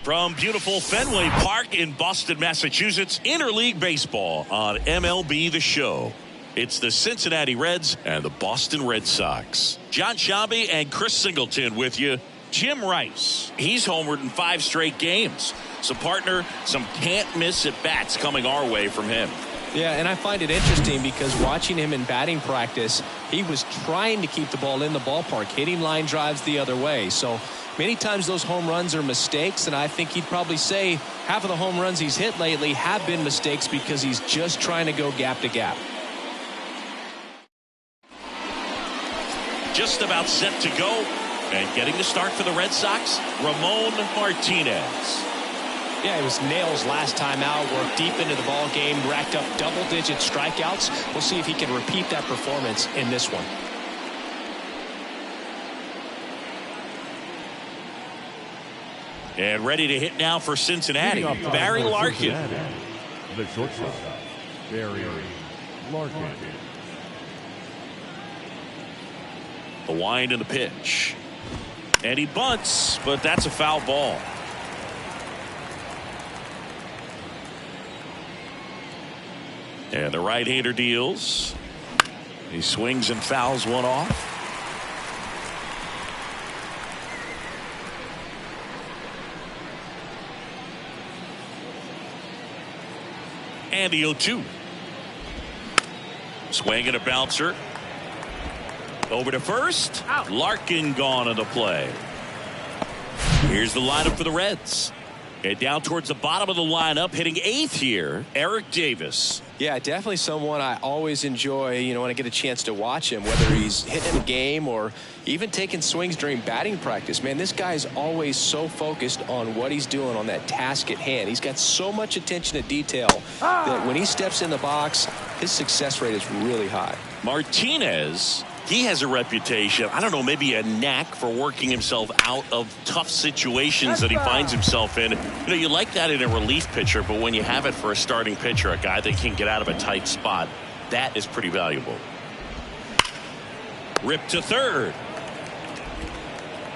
From beautiful Fenway Park in Boston, Massachusetts, interleague baseball on MLB The Show. It's the Cincinnati Reds and the Boston Red Sox. John Shabby and Chris Singleton with you. Jim Rice, he's homered in 5 straight games. So, partner, some can't-miss at-bats coming our way from him. Yeah, and I find it interesting because watching him in batting practice, he was trying to keep the ball in the ballpark, hitting line drives the other way. So many times those home runs are mistakes, and I think he'd probably say half of the home runs he's hit lately have been mistakes because he's just trying to go gap to gap. Just about set to go, and getting the start for the Red Sox, Ramon Martinez. Yeah, it was nails last time out, worked deep into the ball game, racked up double-digit strikeouts. We'll see if he can repeat that performance in this one. And ready to hit now for Cincinnati, Barry Larkin. The shortstop, Barry Larkin. The wind and the pitch. And he bunts, but that's a foul ball. And the right-hander deals. He swings and fouls one off. And the 0-2. Swing and a bouncer. Over to first. Out. Larkin gone in the play. Here's the lineup for the Reds. And down towards the bottom of the lineup, hitting 8th here, Eric Davis. Yeah, definitely someone I always enjoy, when I get a chance to watch him, whether he's hitting a game or even taking swings during batting practice. Man, this guy's always so focused on what he's doing on that task at hand. He's got so much attention to detail that when he steps in the box, his success rate is really high. Martinez, he has a reputation, I don't know, maybe a knack for working himself out of tough situations that he finds himself in. You like that in a relief pitcher, but when you have it for a starting pitcher, a guy that can get out of a tight spot, that is pretty valuable. Rip to third.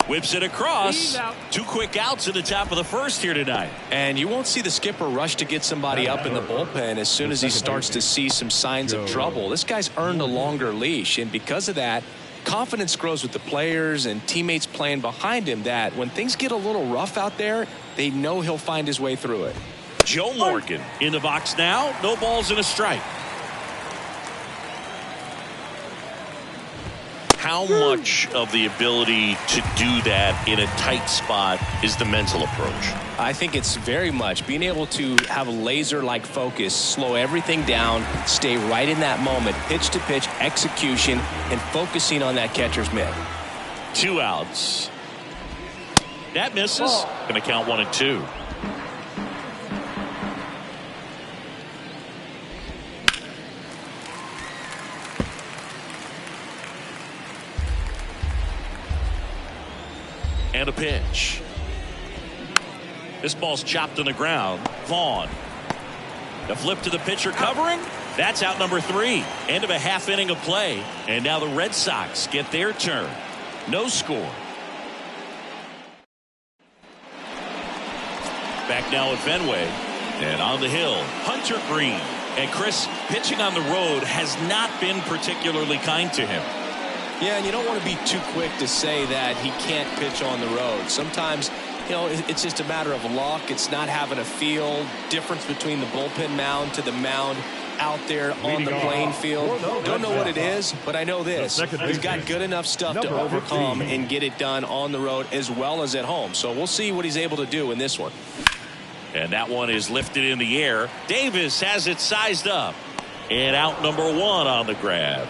Whips it across. 2 quick outs at the top of the first here tonight. And you won't see the skipper rush to get somebody up in the bullpen as soon as he starts to see some signs of trouble. This guy's earned a longer leash, and because of that, confidence grows with the players and teammates playing behind him that when things get a little rough out there, they know he'll find his way through it. Joe Morgan in the box now. No balls and a strike. How much of the ability to do that in a tight spot is the mental approach? I think it's very much being able to have a laser-like focus, slow everything down, stay right in that moment, pitch to pitch execution, and focusing on that catcher's mitt. 2 outs. That misses. Going to count 1 and 2. And a pitch. This ball's chopped on the ground. Vaughn. The flip to the pitcher covering. That's out number 3. End of a half inning of play. And now the Red Sox get their turn. No score. Back now at Fenway. And on the hill, Hunter Green. And Chris, pitching on the road has not been particularly kind to him. Yeah, and you don't want to be too quick to say that he can't pitch on the road. Sometimes, it's just a matter of luck. It's not having a feel. Difference between the bullpen mound to the mound out there on the playing field. Don't know what it is, but I know this. He's got good enough stuff to overcome and get it done on the road as well as at home. So we'll see what he's able to do in this one. And that one is lifted in the air. Davis has it sized up. And out number 1 on the grab.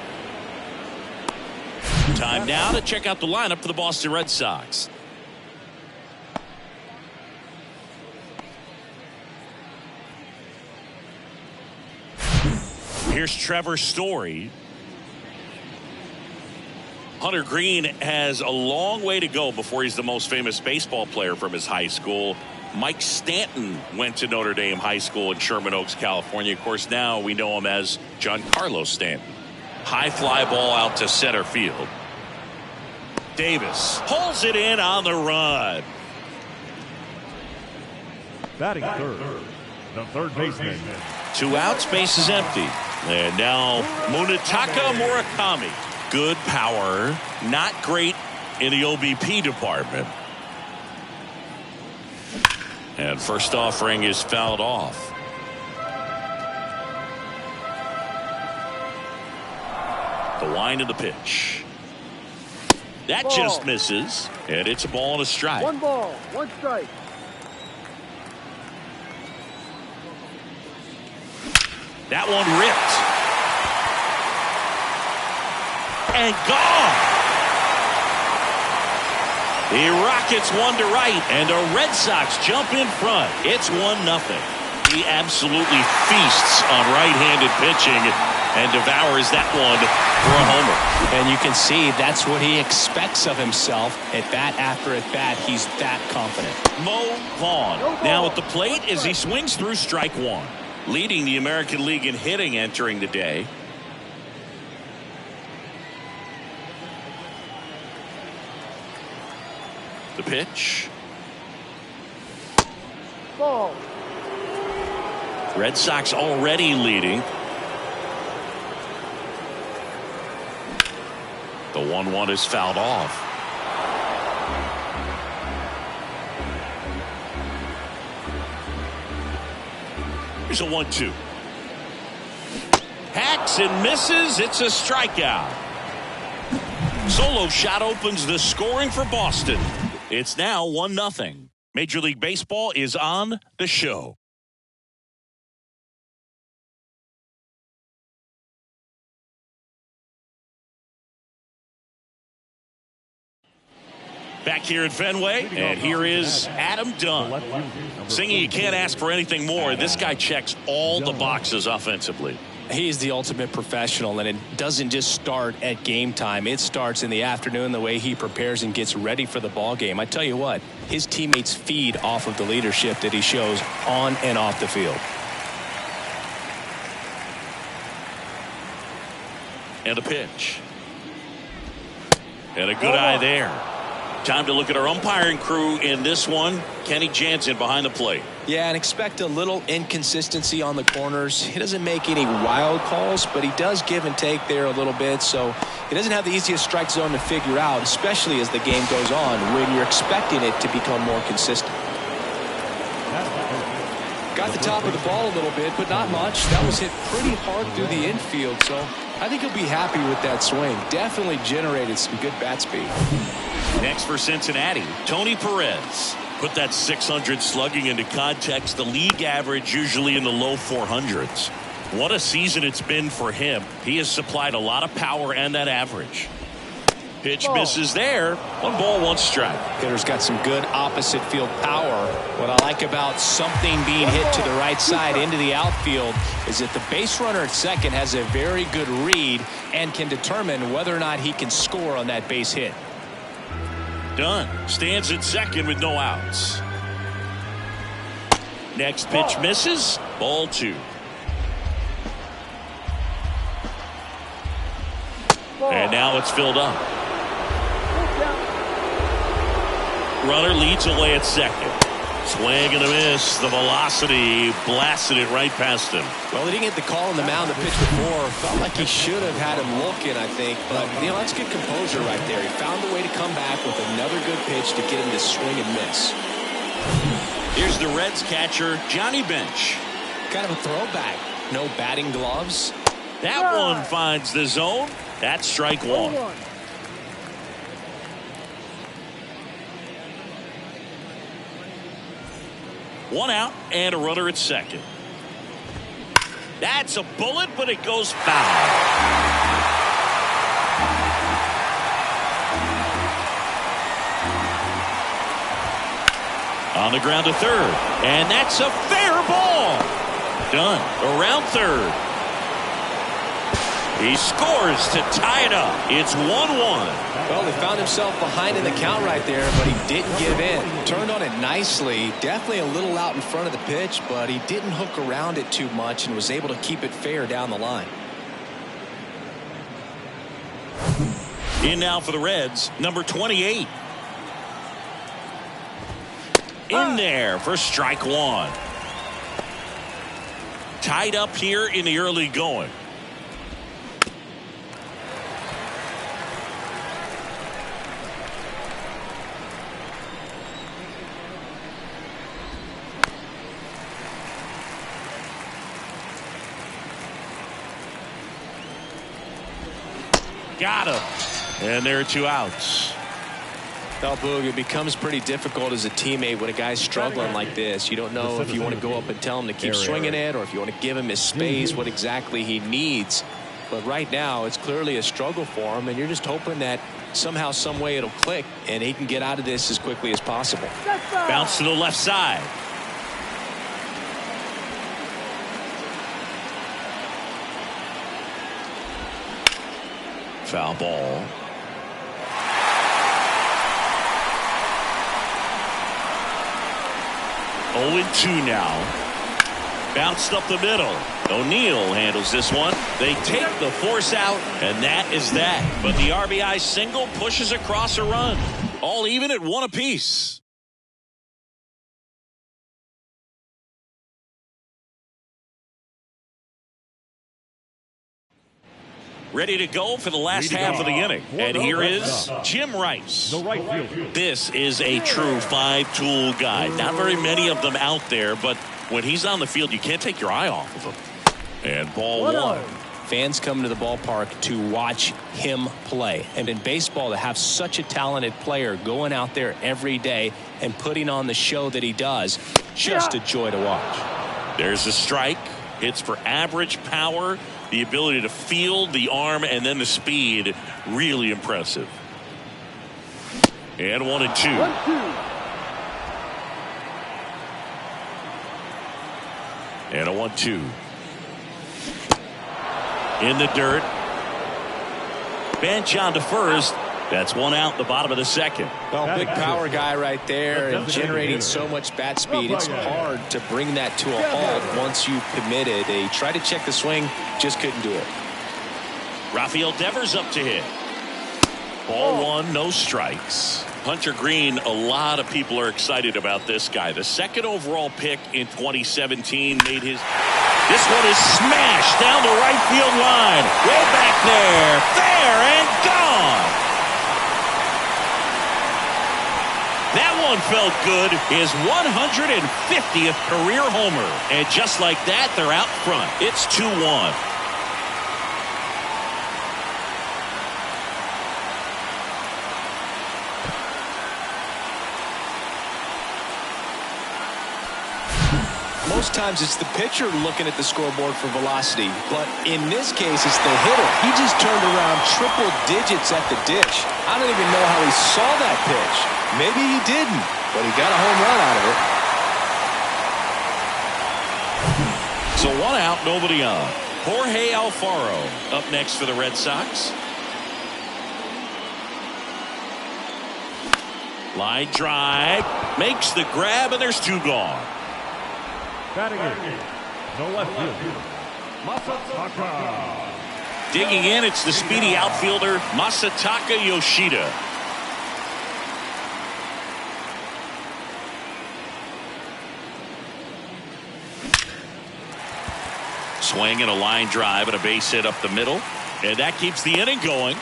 Time now to check out the lineup for the Boston Red Sox. Here's Trevor Story. Hunter Green has a long way to go before he's the most famous baseball player from his high school. Mike Stanton went to Notre Dame High School in Sherman Oaks, California. Of course, now we know him as Giancarlo Stanton. High fly ball out to center field. Davis pulls it in on the run. Batting third, the third baseman. 2 outs, base is empty. And now Munetaka Murakami. Good power, not great in the OBP department. And first offering is fouled off. The wind of the pitch. That ball. Just misses. And it's a ball and a strike. 1 ball, 1 strike. That one ripped. And gone. The Rockets 1 to right, and the Red Sox jump in front. It's 1-0. He absolutely feasts on right-handed pitching and devours that one for a homer. And you can see that's what he expects of himself. At bat after at bat, he's that confident. Mo Vaughn now at the plate as he swings through strike 1. Leading the American League in hitting entering the day. The pitch. Ball. Red Sox already leading. The 1-1 is fouled off. Here's a 1-2. Hacks and misses. It's a strikeout. Solo shot opens the scoring for Boston. It's now 1-0. Major League Baseball is on the show. Back here at Fenway, and here is Adam Dunn. Singing, you can't ask for anything more. This guy checks all the boxes offensively. He's the ultimate professional, and it doesn't just start at game time. It starts in the afternoon, the way he prepares and gets ready for the ball game. I tell you what, his teammates feed off of the leadership that he shows on and off the field. And a pitch. And a good eye there. Time to look at our umpiring crew in this one. Kenny Jansen behind the plate. Yeah, and expect a little inconsistency on the corners. He doesn't make any wild calls, but he does give and take there a little bit. So he doesn't have the easiest strike zone to figure out, especially as the game goes on when you're expecting it to become more consistent. Got the top of the ball a little bit, but not much. That was hit pretty hard through the infield, so I think he'll be happy with that swing. Definitely generated some good bat speed. Next for Cincinnati, Tony Perez. Put that 600 slugging into context. The league average usually in the low 400s. What a season it's been for him. He has supplied a lot of power and that average. Pitch misses there. 1 ball, 1 strike. Hitter's got some good opposite field power. What I like about something being hit to the right side into the outfield is that the base runner at second has a very good read and can determine whether or not he can score on that base hit. Dunn stands at second with no outs. Next pitch misses. Ball 2. And now it's filled up. Runner leads away at second. Swing and a miss. The velocity blasted it right past him. Well, he didn't get the call on the mound the pitch before. Felt like he should have had him looking, I think. But, you know, that's good composure right there. He found a way to come back with another good pitch to get him to swing and miss. Here's the Reds catcher, Johnny Bench. Kind of a throwback. No batting gloves. That one finds the zone. That's strike 1. One out and a runner at second. That's a bullet, but it goes foul. On the ground to third, and that's a fair ball. Done around third. He scores to tie it up. It's 1-1. Well, he found himself behind in the count right there, but he didn't give in. Turned on it nicely. Definitely a little out in front of the pitch, but he didn't hook around it too much and was able to keep it fair down the line. In now for the Reds, number 28. In there for strike one. Tied up here in the early going. Got him. And there are 2 outs. Well, Boog, it becomes pretty difficult as a teammate when a guy's struggling like this. You don't know if you want to go up and tell him to keep swinging it, or if you want to give him his space, what exactly he needs. But right now, it's clearly a struggle for him, and you're just hoping that somehow, some way it'll click, and he can get out of this as quickly as possible. Bounce to the left side. Foul ball. Oh, 2 now. Bounced up the middle. O'Neill handles this one. They take the force out, and that is that. But the RBI single pushes across a run. All even at 1 apiece. Ready to go for the last half of the inning. And here is Jim Rice. This is a true 5-tool guy. Not very many of them out there, but when he's on the field, you can't take your eye off of him. And ball 1. Fans come to the ballpark to watch him play. And in baseball, to have such a talented player going out there every day and putting on the show that he does, just a joy to watch. There's a strike. Hits for average power. The ability to field, the arm, and then the speed, really impressive. And 1-2. 1-2. And a 1-2. In the dirt. Bench on to first. That's 1 out in the bottom of the second. Well, big power guy right there and generating so much bat speed. It's hard to bring that to a halt once you've committed. They tried to check the swing, just couldn't do it. Rafael Devers up to hit. Ball 1, no strikes. Hunter Green, a lot of people are excited about this guy. The 2nd overall pick in 2017 made his... This one is smashed down the right field line. Way back there. Fair and gone. That one felt good. His 150th career homer. And just like that, they're out front. It's 2-1. Most times it's the pitcher looking at the scoreboard for velocity, but in this case it's the hitter. He just turned around triple digits at the dish. I don't even know how he saw that pitch. Maybe he didn't, but he got a home run out of it. So 1 out, nobody on. Jorge Alfaro up next for the Red Sox. Line drive, makes the grab, and there's 2 gone. Batting in, the left fielder, Masataka. Digging in, it's the speedy outfielder Masataka Yoshida. Swing and a line drive and a base hit up the middle, and that keeps the inning going.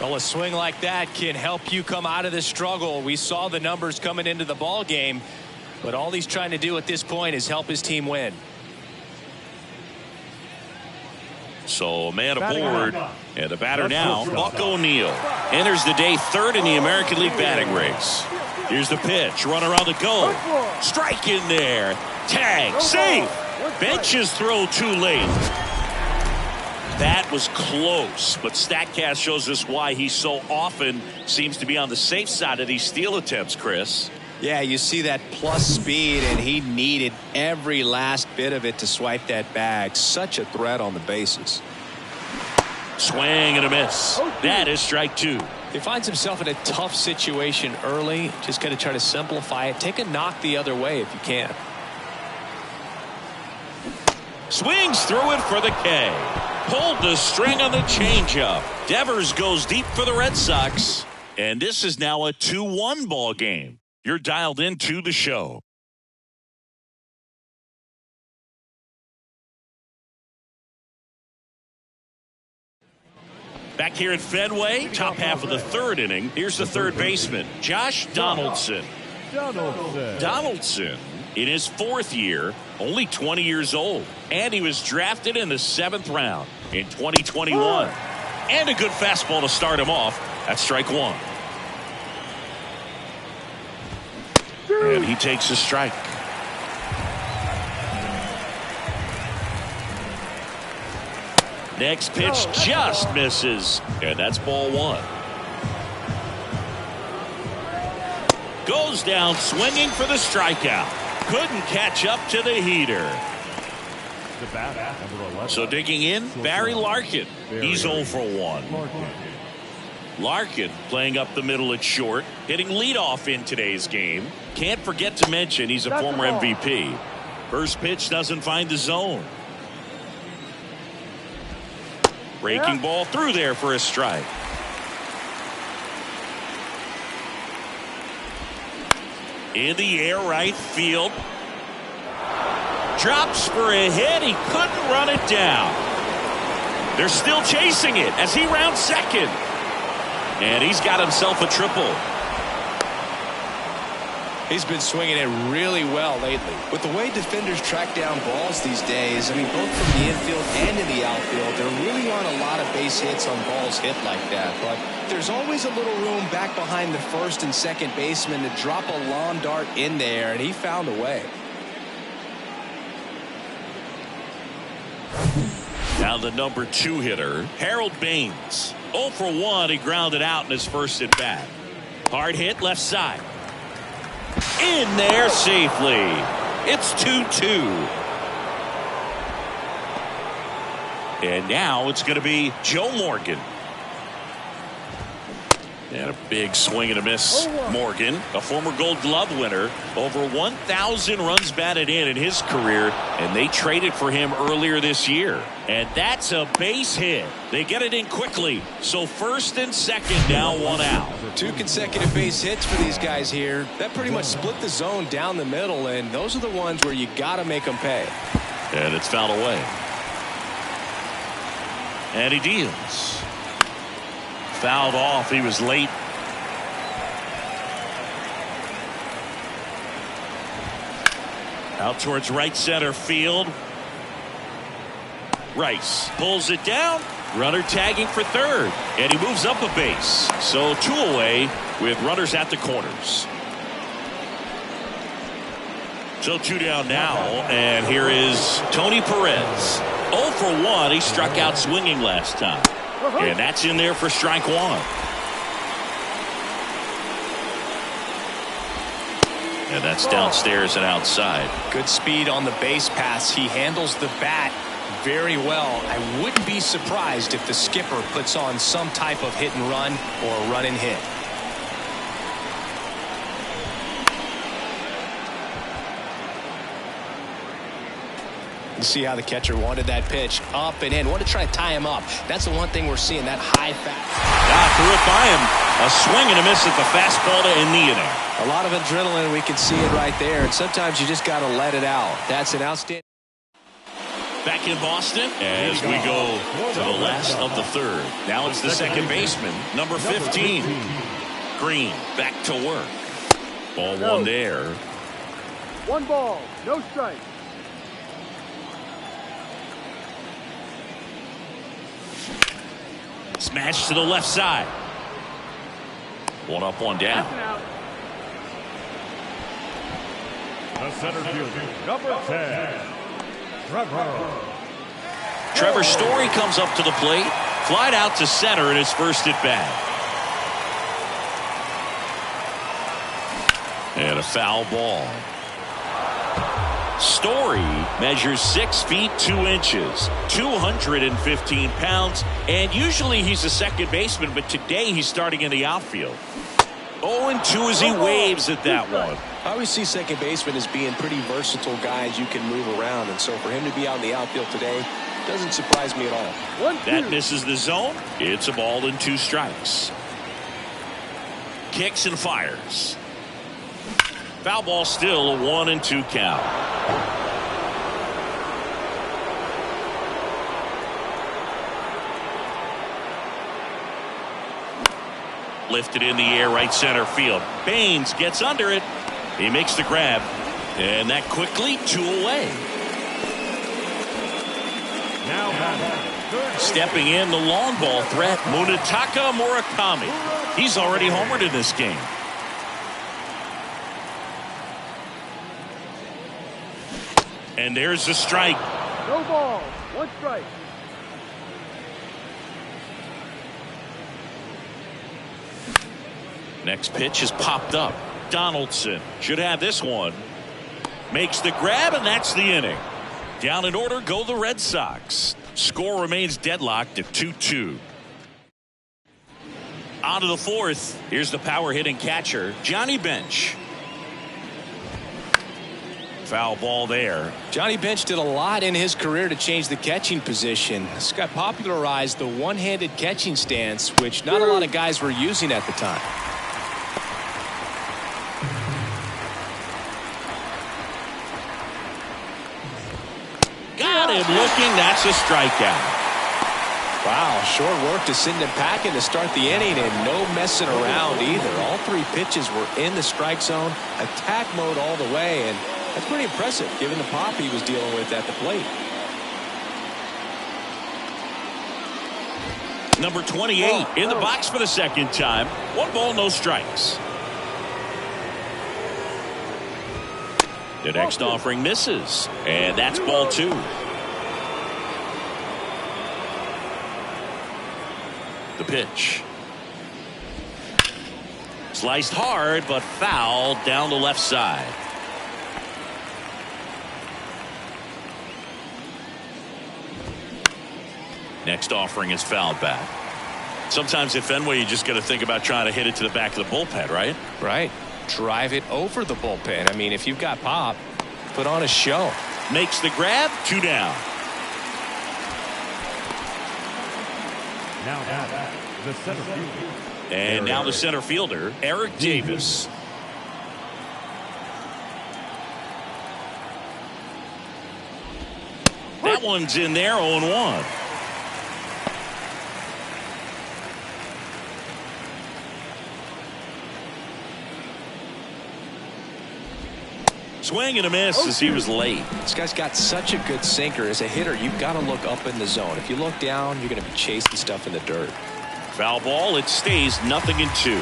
Well, a swing like that can help you come out of the struggle. We saw the numbers coming into the ball game, but all he's trying to do at this point is help his team win. So a man aboard, and the batter now, Buck O'Neill, enters the day 3rd in the American League batting race. Here's the pitch, runner on the go, strike in there, tag, safe. Bench's throw too late. That was close, but StatCast shows us why he so often seems to be on the safe side of these steal attempts, Chris. Yeah, you see that plus speed, and he needed every last bit of it to swipe that bag. Such a threat on the bases. Swing and a miss. That is strike 2. He finds himself in a tough situation early. Just got to try to simplify it. Take a knock the other way if you can. Swings through it for the K. Pulled the string on the changeup. Devers goes deep for the Red Sox. And this is now a 2-1 ball game. You're dialed into the show. Back here at Fenway, top half of the third inning. Here's the third baseman, Josh Donaldson. Donaldson, in his fourth year, only 20 years old. And he was drafted in the 7th round in 2021. And a good fastball to start him off at strike one. And he takes a strike. Next pitch just misses, and that's ball one. Goes down swinging for the strikeout. Couldn't catch up to the heater. So digging in, Barry Larkin. He's 0 for 1. Larkin playing up the middle at short, hitting leadoff in today's game. Can't forget to mention he's a former MVP. First pitch doesn't find the zone. Breaking ball through there for a strike. In the air, right field. Drops for a hit. He couldn't run it down. They're still chasing it as he rounds second. And he's got himself a triple. He's been swinging it really well lately. With the way defenders track down balls these days, I mean, both from the infield and in the outfield, there really aren't a lot of base hits on balls hit like that. But there's always a little room back behind the first and second baseman to drop a lawn dart in there, and he found a way. Now the number 2 hitter, Harold Baines. 0 for 1, he grounded out in his first at bat. Hard hit left side. In there safely. It's 2-2. And now it's going to be Joe Morgan. And a big swing and a miss. Morgan, a former Gold Glove winner, over 1,000 runs batted in his career, and they traded for him earlier this year. And that's a base hit. They get it in quickly. So first and second, now 1 out. 2 consecutive base hits for these guys here. That pretty much split the zone down the middle, and those are the ones where you got to make them pay. And it's fouled away. And he deals. Fouled off. He was late. Out towards right center field. Rice pulls it down. Runner tagging for third. And he moves up a base. So 2 away with runners at the corners. So 2 down now. And here is Tony Perez. 0 for 1. He struck out swinging last time. And that's in there for strike one. And that's downstairs and outside. Good speed on the base pass. He handles the bat very well. I wouldn't be surprised if the skipper puts on some type of hit and run or run and hit. See how the catcher wanted that pitch up and in. Want to try to tie him up. That's the one thing we're seeing, that high fast. Threw it by him. A swing and a miss at the fastball to end the inning. A lot of adrenaline. We can see it right there. And sometimes you just got to let it out. That's an outstanding. Back in Boston as we go to the last of the third. Now it's the second baseman, number 15. Green back to work. Ball 1 there. 1 ball, no strike. Smash to the left side. 1 up, 1 down. The center fielder, number 10, Trevor Story comes up to the plate. Flied out to center in his first at bat. And a foul ball. Story measures 6 feet 2 inches, 215 pounds, and usually he's a second baseman, but today he's starting in the outfield. 0-2 as he waves at that one. I always see second baseman as being pretty versatile guys you can move around, and so for him to be out in the outfield today, Doesn't surprise me at all. That misses the zone. It's a ball and 2 strikes. Kicks and fires. Foul ball, still a 1-2 count. Lifted in the air, right center field. Baines gets under it. He makes the grab. And that quickly 2 away. Now stepping in, the long ball threat, Munetaka Murakami. He's already homered in this game. And there's the strike. No ball. 1 strike. Next pitch is popped up. Donaldson should have this one. Makes the grab, and that's the inning. Down in order go the Red Sox. Score remains deadlocked at 2-2. On to the 4th. Here's the power hitting catcher, Johnny Bench. Foul ball there. Johnny Bench did a lot in his career to change the catching position. This guy popularized the one-handed catching stance, which not a lot of guys were using at the time. Got him looking. That's a strikeout. Wow, short work to send him packing to start the inning, and no messing around either. All 3 pitches were in the strike zone, attack mode all the way, and that's pretty impressive given the pop he was dealing with at the plate. Number 28 in the box for the 2nd time. 1 ball, no strikes. The next offering misses, and that's ball 2. The pitch. Sliced hard, but foul down the left side. Next offering is fouled back. Sometimes at Fenway, you just got to think about trying to hit it to the back of the bullpen, right? Right. Drive it over the bullpen. I mean, if you've got pop, put on a show. Makes the grab, 2 down. Now the center fielder. And now the center fielder, Eric Davis. That one's in there, 0-1. Swing and a miss as he was late. This guy's got such a good sinker. As a hitter, you've got to look up in the zone. If you look down, you're going to be chasing stuff in the dirt. Foul ball. It stays 0-2.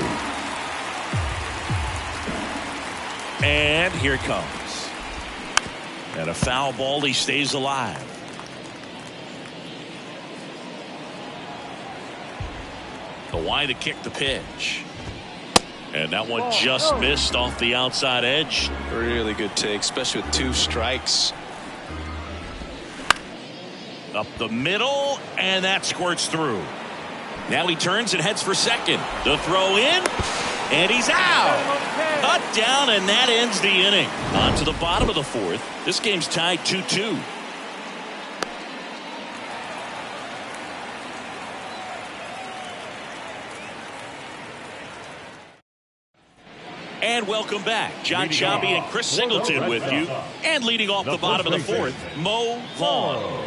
And here it comes. And a foul ball. He stays alive. The wide to kick the pitch. And that one just missed off the outside edge. Really good take, especially with 2 strikes. Up the middle, and that squirts through. Now he turns and heads for second. The throw in, and he's out. Cut down, and that ends the inning. On to the bottom of the 4th. This game's tied 2-2. And welcome back. John Sciambi and Chris Singleton with you. And leading off the bottom of the 4th, Mo Vaughn.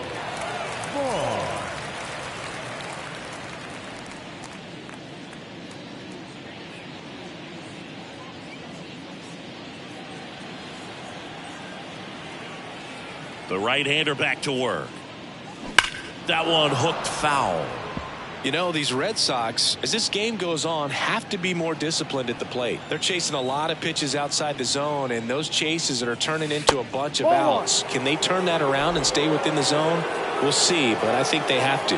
The right-hander back to work. That one hooked foul. You know, these Red Sox, as this game goes on, have to be more disciplined at the plate. They're chasing a lot of pitches outside the zone, and those chases are turning into a bunch of outs. Can they turn that around and stay within the zone? We'll see, but I think they have to.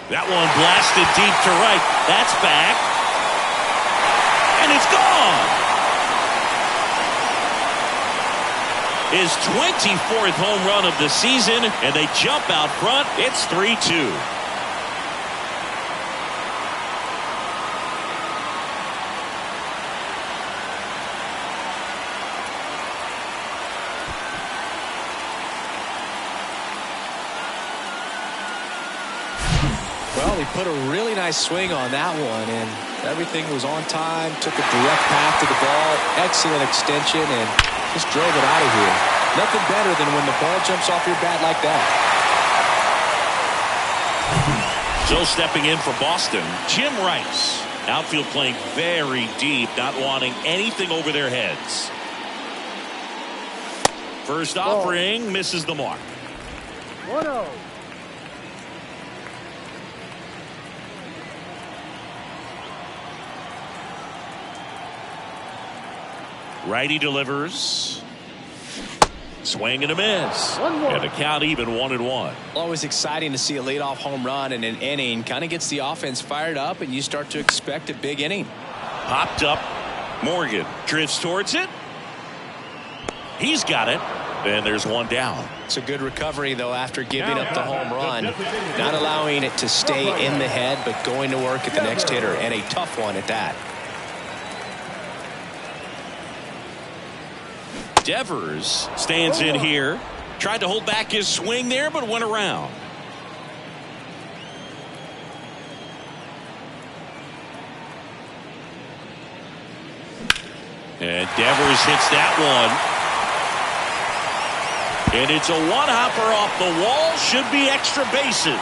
That one blasted deep to right. That's back. And it's gone. His 24th home run of the season, and they jump out front. It's 3-2. Well, he put a really nice swing on that one, and everything was on time. Took a direct path to the ball. Excellent extension, and just drove it out of here. Nothing better than when the ball jumps off your bat like that. So stepping in for Boston, Jim Rice. Outfield playing very deep, not wanting anything over their heads. First offering misses the mark. 1-0. Righty delivers. Swing and a miss. And the count even 1-1. Always exciting to see a leadoff home run in an inning. Kind of gets the offense fired up, and you start to expect a big inning. Popped up. Morgan drifts towards it. He's got it. And there's one down. It's a good recovery, though, after giving up the home run. Not allowing it to stay in the head, but going to work at the next hitter, and a tough one at that. Devers stands in here. Tried to hold back his swing there, but went around. And Devers hits that one. And it's a one-hopper off the wall. Should be extra bases.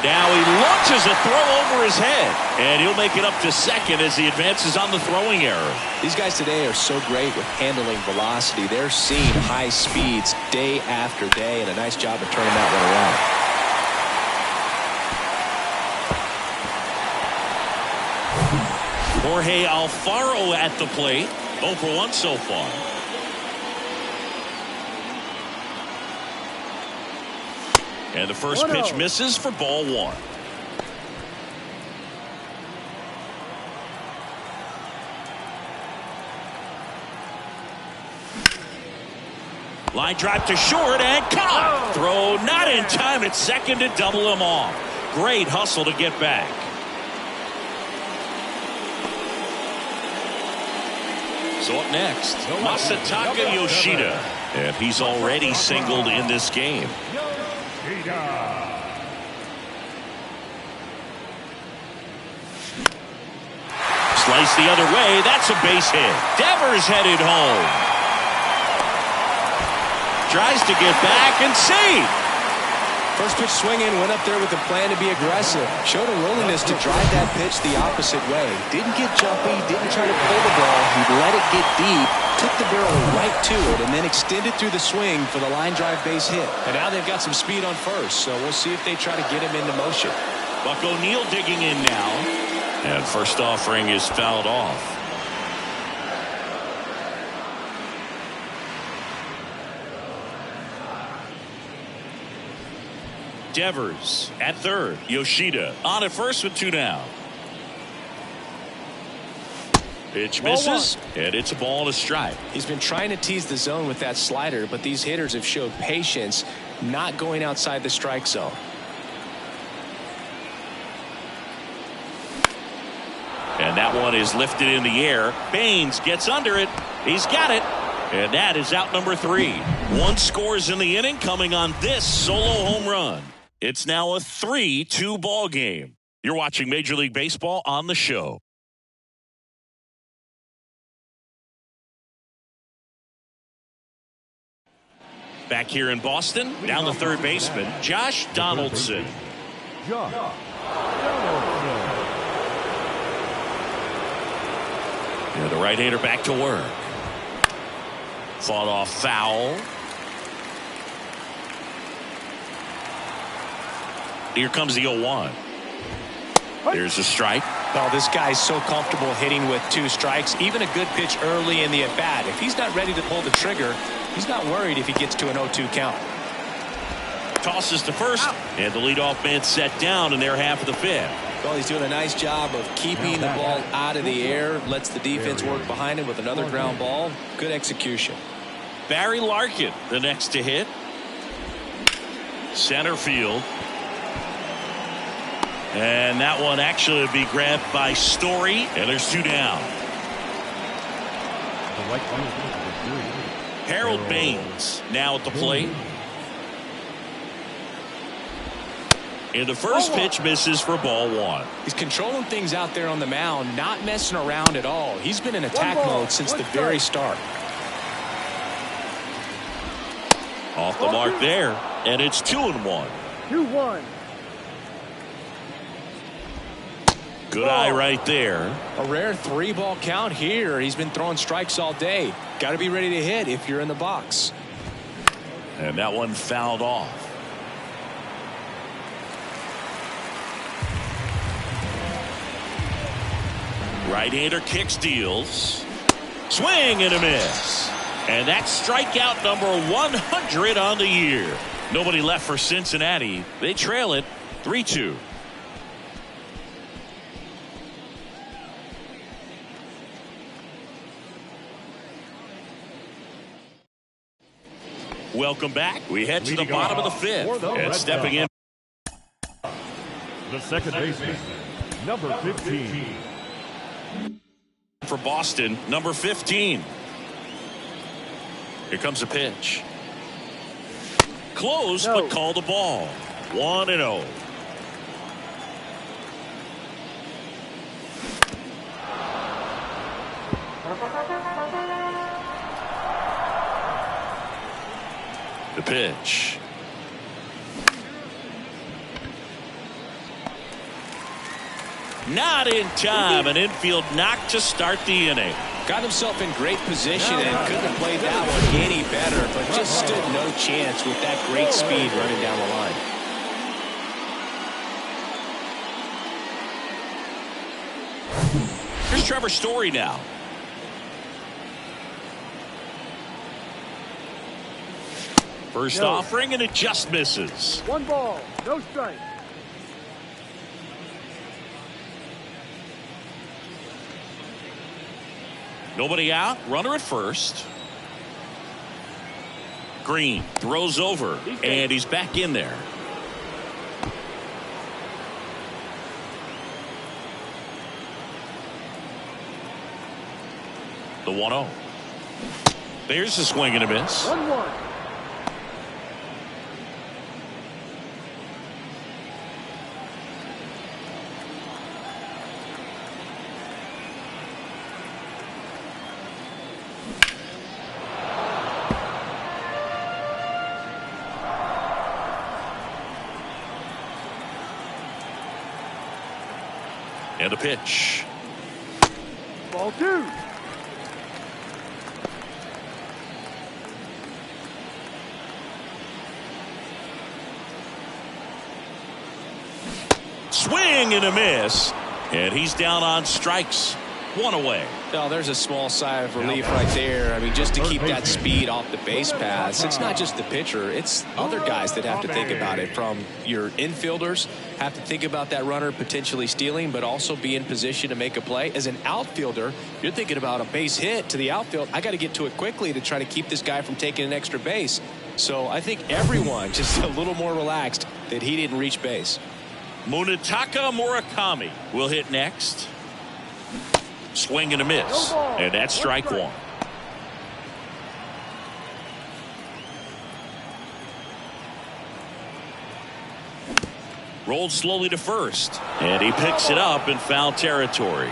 Now he launches a throw over his head. And he'll make it up to second as he advances on the throwing error. These guys today are so great with handling velocity. They're seeing high speeds day after day, and a nice job of turning that one around. Jorge Alfaro at the plate. 0 for 1 so far. And the first pitch misses for ball 1. Line drive to short and caught. Throw not in time at second to double him off. Great hustle to get back. So up next, Masataka Yoshida. And he's already singled in this game. Slice the other way. That's a base hit. Devers headed home. Tries to get back and save. First pitch swinging, went up there with a plan to be aggressive. Showed a willingness to drive that pitch the opposite way. Didn't get jumpy, didn't try to pull the ball. He let it get deep, took the barrel right to it, and then extended through the swing for the line drive base hit. And now they've got some speed on first, so we'll see if they try to get him into motion. Buck O'Neil digging in now. And first offering is fouled off. Devers at third. Yoshida on at first with 2 down. Pitch misses, and it's a ball and a strike. He's been trying to tease the zone with that slider, but these hitters have showed patience, not going outside the strike zone. And that one is lifted in the air. Baines gets under it. He's got it. And that is out number 3. 1 scores in the inning coming on this solo home run. It's now a 3-2 ball game. You're watching Major League Baseball on the show. Back here in Boston, down the third baseman, Josh Donaldson. And the right-hander back to work. Fought off foul. Here comes the 0-1. There's a strike. Oh, this guy's so comfortable hitting with 2 strikes. Even a good pitch early in the at-bat. If he's not ready to pull the trigger, he's not worried if he gets to an 0-2 count. Tosses to first, and the leadoff man set down in their half of the 5th. Well, he's doing a nice job of keeping the ball out of the air. Lets the defense work behind him with another ground ball. Good execution. Barry Larkin, the next to hit. Center field. And that one actually would be grabbed by Story, and there's 2 down. Harold Baines now at the plate. And the first pitch misses for ball one. He's controlling things out there on the mound, not messing around at all. He's been in attack mode since the very start. Off the mark there, and it's 2-1. 2-1. Good eye right there. A rare 3-ball count here. He's been throwing strikes all day. Got to be ready to hit if you're in the box. And that one fouled off. Right-hander kicks, deals. Swing and a miss. And that's strikeout number 100 on the year. Nobody left for Cincinnati. They trail it 3-2. Welcome back. We head to the bottom of the fifth. And stepping in, the second baseman, number 15. for Boston, number 15. Here comes a pitch. Close, but called the ball. 1-0. The pitch. Not in time. An infield knock to start the inning. Got himself in great position and couldn't have played that one any better, but just stood no chance with that great speed running down the line. Here's Trevor Story now. First offering, and it just misses. 1 ball, no strike. Nobody out, runner at first. Green throws over, and he's back in there. The 1-0. There's a swing and a miss. 1-1. And a pitch. Ball 2. Swing and a miss. And he's down on strikes. 1 away. Well, there's a small sigh of relief right there. I mean, just to keep that speed off the base paths. It's not just the pitcher. It's other guys that have to think about it. From your infielders have to think about that runner potentially stealing, but also be in position to make a play. As an outfielder, you're thinking about a base hit to the outfield. I got to get to it quickly to try to keep this guy from taking an extra base. So I think everyone just a little more relaxed that he didn't reach base. Munetaka Murakami will hit next. Swing and a miss. And that's strike 1. Rolled slowly to first. And he picks it up in foul territory.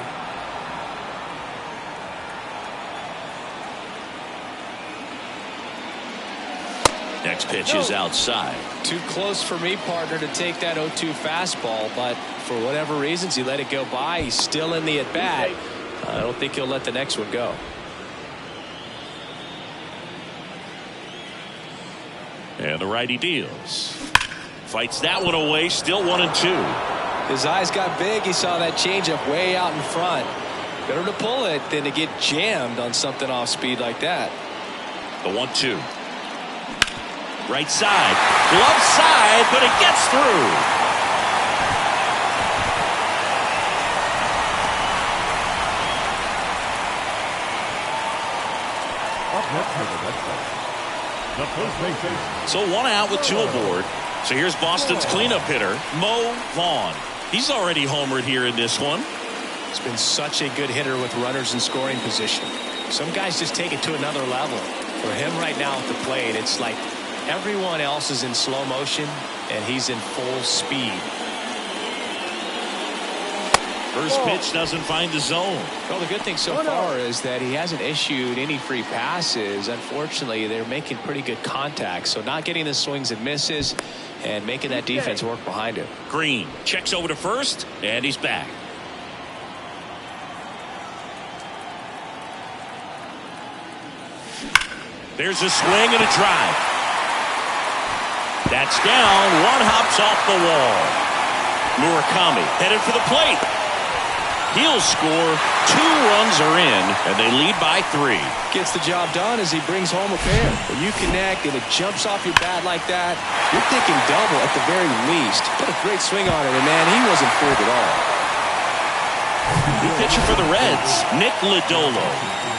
Next pitch is outside. Too close for me, partner, to take that 0-2 fastball, but for whatever reasons he let it go by. He's still in the at-bat. I don't think he'll let the next one go. And the righty deals. Fights that one away. Still 1-2. His eyes got big. He saw that changeup way out in front. Better to pull it than to get jammed on something off speed like that. The 1-2. Right side. Glove side, but it gets through. The first baseman. So 1 out with 2 aboard. So here's Boston's cleanup hitter, Mo Vaughn. He's already homered here in this one. He's been such a good hitter with runners in scoring position. Some guys just take it to another level. For him right now at the plate, it's like Everyone else is in slow motion, and he's in full speed. First pitch doesn't find the zone. Well, the good thing so far is that he hasn't issued any free passes. Unfortunately, they're making pretty good contact, so not getting the swings and misses and making that defense work behind him. Green checks over to first, and he's back. There's a swing and a drive. That's down. One hops off the wall. Murakami headed for the plate. He'll score. 2 runs are in, and they lead by 3. Gets the job done as he brings home a pair. When you connect and it jumps off your bat like that, you're thinking double at the very least. Put a great swing on it, and man, he wasn't fooled at all. New pitcher for the Reds, Nick Lodolo.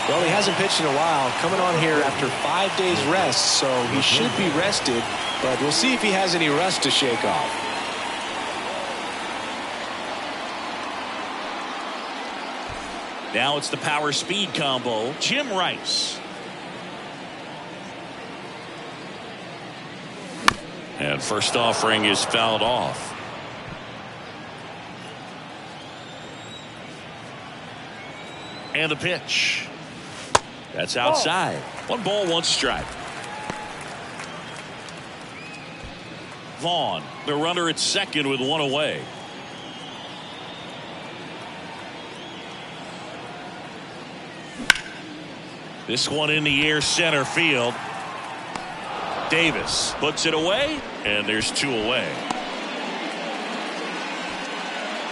Well, he hasn't pitched in a while, coming on here after 5 days rest, so he should be rested, but we'll see if he has any rust to shake off. Now it's the power speed combo. Jim Rice. And first offering is fouled off. And the pitch. That's outside. 1 ball, 1 strike. Vaughn, the runner at second with 1 away. This one in the air, center field. Davis puts it away, and there's 2 away.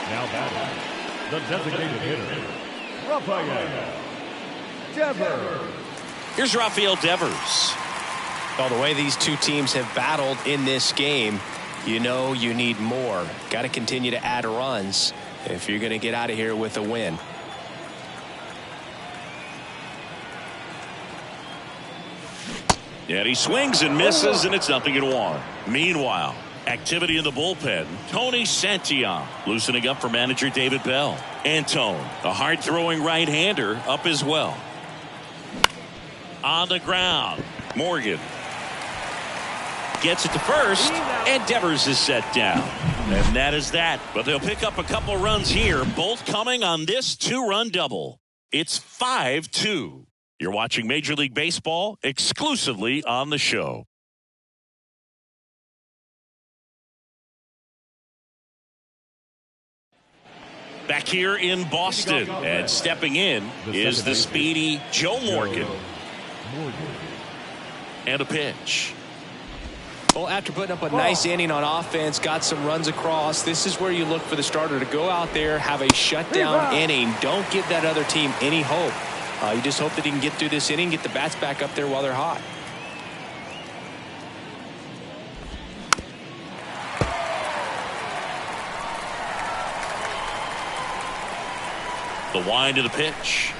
Now batting, the designated hitter, Rafael Devers. Here's Rafael Devers. Well, the way these 2 teams have battled in this game, you know you need more. Got to continue to add runs if you're going to get out of here with a win. And he swings and misses, and it's nothing at 1. Meanwhile, activity in the bullpen. Tony Santillan loosening up for manager David Bell. Antone, a hard-throwing right-hander, up as well. On the ground, Morgan gets it to first, and Devers is set down. And that is that. But they'll pick up a couple runs here, both coming on this 2-run double. It's 5-2. You're watching Major League Baseball exclusively on the show. Back here in Boston, and stepping in is the speedy Joe Morgan. And a pitch. Well, after putting up a nice inning on offense, got some runs across, this is where you look for the starter to go out there, have a shutdown inning. Don't give that other team any hope. You just hope that he can get through this inning, get the bats back up there while they're hot. The wind of the pitch.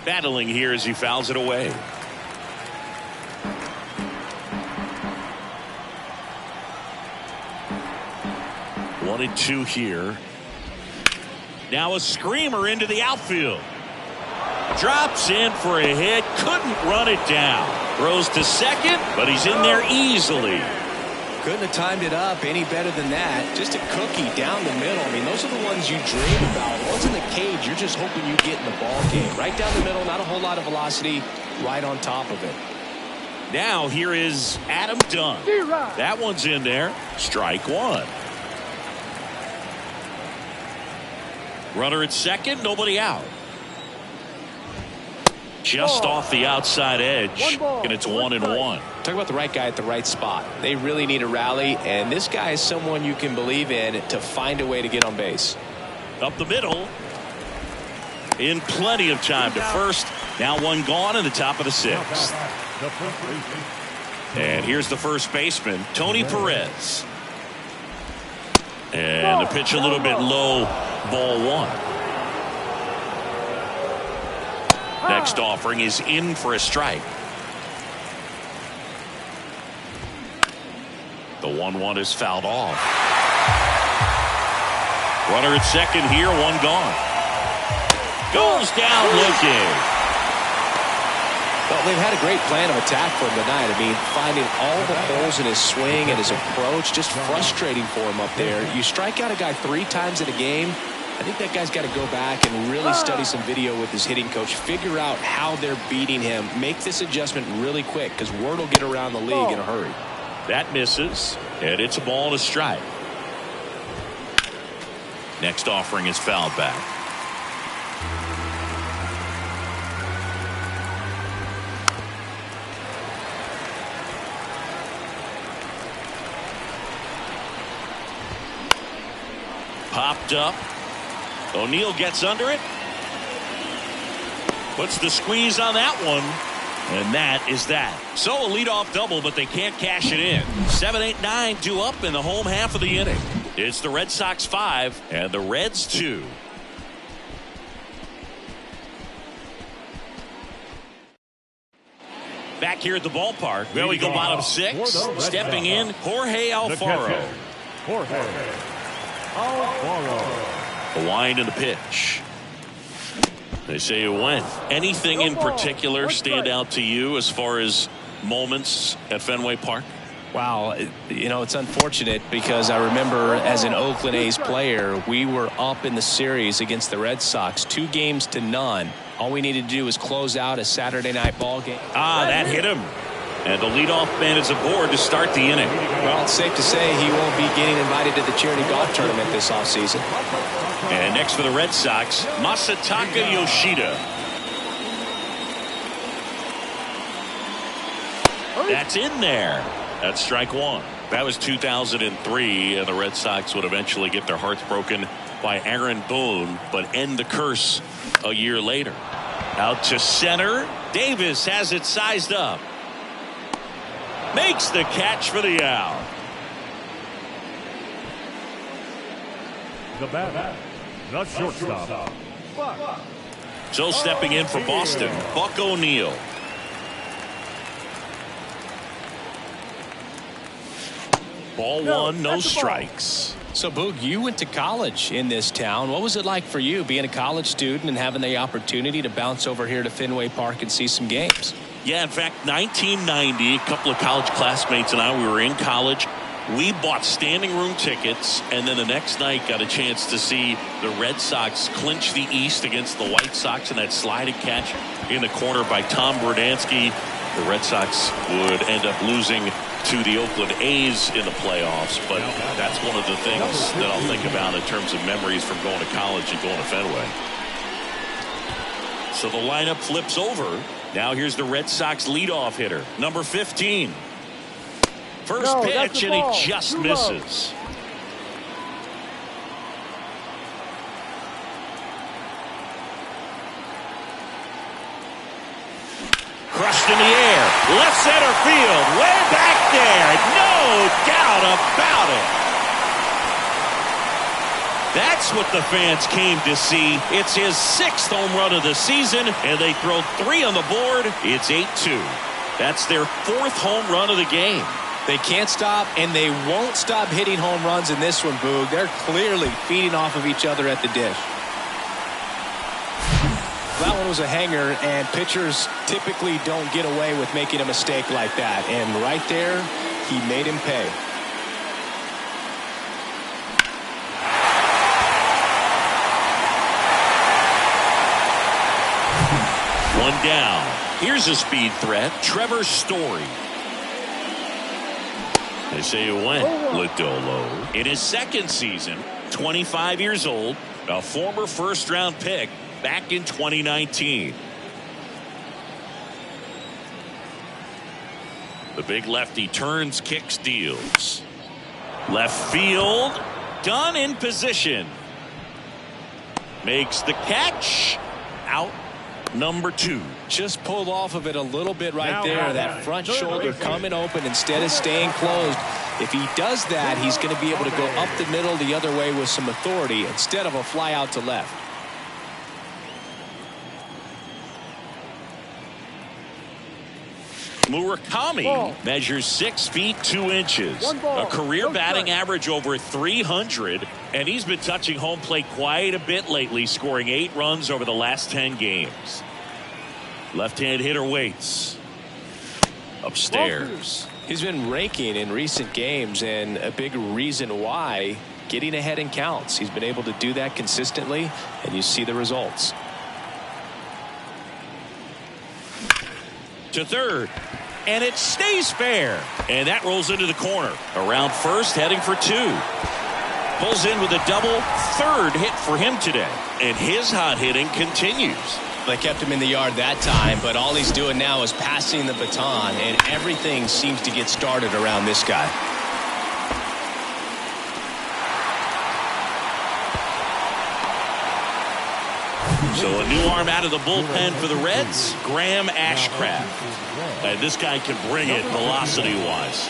Battling here as he fouls it away. One and 2 here. Now a screamer into the outfield. Drops in for a hit. Couldn't run it down. Throws to second, but he's in there easily. Couldn't have timed it up any better than that. Just a cookie down the middle. I mean, those are the ones you dream about. Once in the cage, you're just hoping you get in the ball game. Right down the middle, not a whole lot of velocity, right on top of it. Now here is Adam Dunn. That one's in there. Strike 1. Runner at second, nobody out. Just off the outside edge, and it's 1-1. Talk about the right guy at the right spot. They really need a rally, and this guy is someone you can believe in to find a way to get on base. Up the middle. In plenty of time to first. Now 1 gone in the top of the 6th. And here's the first baseman, Tony Perez. And the pitch a little bit low, ball 1. Next offering is in for a strike. The 1-1 is fouled off. Runner at second here, 1 gone. Goes down looking. Well, they've had a great plan of attack for him tonight. I mean, finding all the holes in his swing and his approach, just frustrating for him up there. You strike out a guy 3 times in a game, I think that guy's got to go back and really study some video with his hitting coach, figure out how they're beating him, make this adjustment really quick, because word will get around the league in a hurry. That misses, and it's a ball and a strike. Next offering is fouled back. Popped up. O'Neill gets under it. Puts the squeeze on that one. And that is that. So a leadoff double, but they can't cash it in. 7, 8, 9 due up in the home half of the inning. It's the Red Sox 5 and the Reds 2. Back here at the ballpark. There we go, bottom 6. Stepping in, Jorge Alfaro. A wind in the pitch. They say it went. Anything in particular stand out to you as far as moments at Fenway Park? Wow, you know, it's unfortunate because I remember as an Oakland A's player, we were up in the series against the Red Sox, 2-0. All we needed to do was close out a Saturday night ball game. That hit him. And the leadoff man is aboard to start the inning. Well, it's safe to say he won't be getting invited to the charity golf tournament this offseason. And next for the Red Sox, Masataka Yoshida. That's in there. That's strike 1. That was 2003, and the Red Sox would eventually get their hearts broken by Aaron Boone, but end the curse a year later. Out to center. Davis has it sized up. Makes the catch for the out. The batter, the shortstop. So stepping in for Boston, Buck O'Neill. Ball 1, no strikes. So, Boog, you went to college in this town. What was it like for you being a college student and having the opportunity to bounce over here to Fenway Park and see some games? Yeah, in fact, 1990, a couple of college classmates and I, we were in college. We bought standing room tickets, and then the next night got a chance to see the Red Sox clinch the East against the White Sox in that sliding catch in the corner by Tom Verdansky. The Red Sox would end up losing to the Oakland A's in the playoffs, but that's one of the things that I'll think about in terms of memories from going to college and going to Fenway. So the lineup flips over. Now here's the Red Sox leadoff hitter, number 15. First pitch, and he just misses. Crushed in the air, left center field, way back there, no doubt about it. That's what the fans came to see. It's his 6th home run of the season, and they throw 3 on the board. It's 8-2. That's their 4th home run of the game. They can't stop, and they won't stop hitting home runs in this one, Boog. They're clearly feeding off of each other at the dish. That one was a hanger, and pitchers typically don't get away with making a mistake like that. And right there, he made him pay. One down. Here's a speed threat, Trevor Story. They say it went. Lodolo in his 2nd season, 25 years old, a former 1st-round pick back in 2019. The big lefty turns, kicks, deals. Left field, done in position. Makes the catch. Out number 2. Just pulled off of it a little bit right there. That front shoulder coming open instead of staying closed. If he does that, he's going to be able to go up the middle the other way with some authority instead of a fly out to left. Murakami measures 6 feet 2 inches, a career batting average over 300, and he's been touching home plate quite a bit lately, scoring 8 runs over the last 10 games. Left-hand hitter waits. Upstairs. He's been raking in recent games, and a big reason why, getting ahead in counts. He's been able to do that consistently, and you see the results. To third, and it stays fair, and that rolls into the corner. Around first, heading for two. Pulls in with a double, third hit for him today, and his hot hitting continues. They kept him in the yard that time, but all he's doing now is passing the baton, and everything seems to get started around this guy. So a new arm out of the bullpen for the Reds, Graham Ashcraft. And this guy can bring it velocity-wise.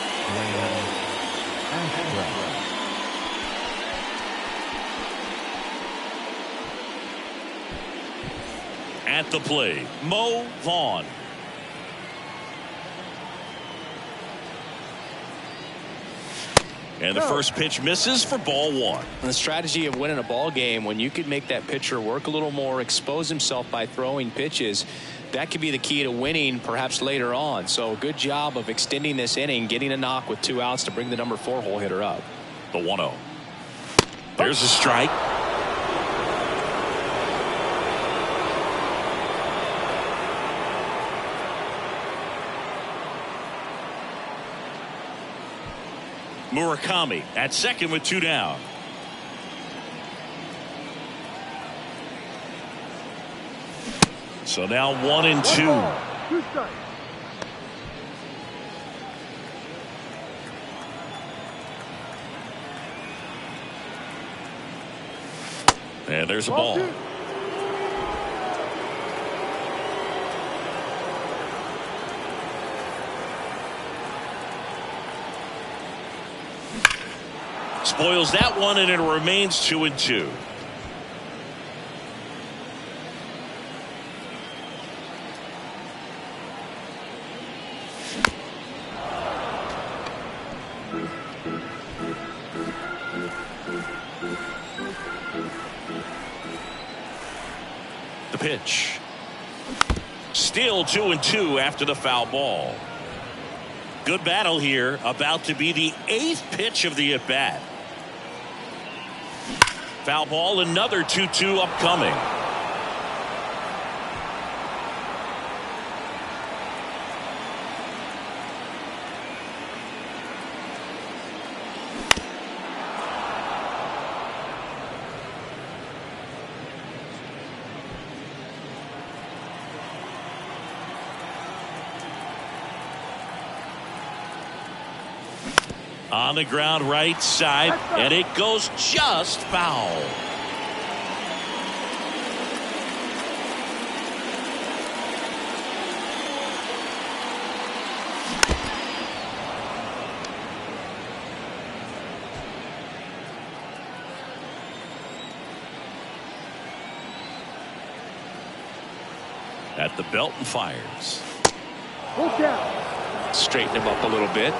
At the plate, Mo Vaughn. And the first pitch misses for ball one. And the strategy of winning a ball game, when you could make that pitcher work a little more, expose himself by throwing pitches, that could be the key to winning perhaps later on. So good job of extending this inning, getting a knock with 2 outs to bring the number 4 hole hitter up. The 1-0. There's a strike. Murakami at second with 2 down. So now 1-2. 2 strikes. And there's a ball. Spoils that one, and it remains 2-2. The pitch. Still 2-2 after the foul ball. Good battle here, about to be the 8th pitch of the at-bat. Foul ball, another 2-2 upcoming. On the ground right side, and it goes just foul. At the belt and fires. Full count. Straighten him up a little bit.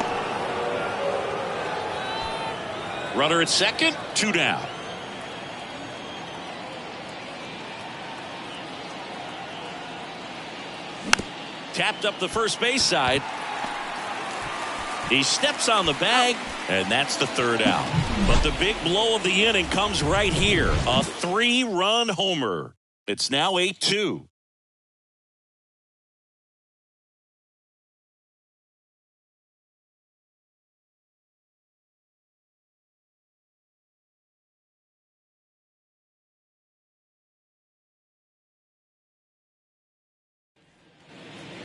Runner at second, 2 down. Tapped up the first base side. He steps on the bag, and that's the 3rd out. But the big blow of the inning comes right here. A 3-run homer. It's now 8-2.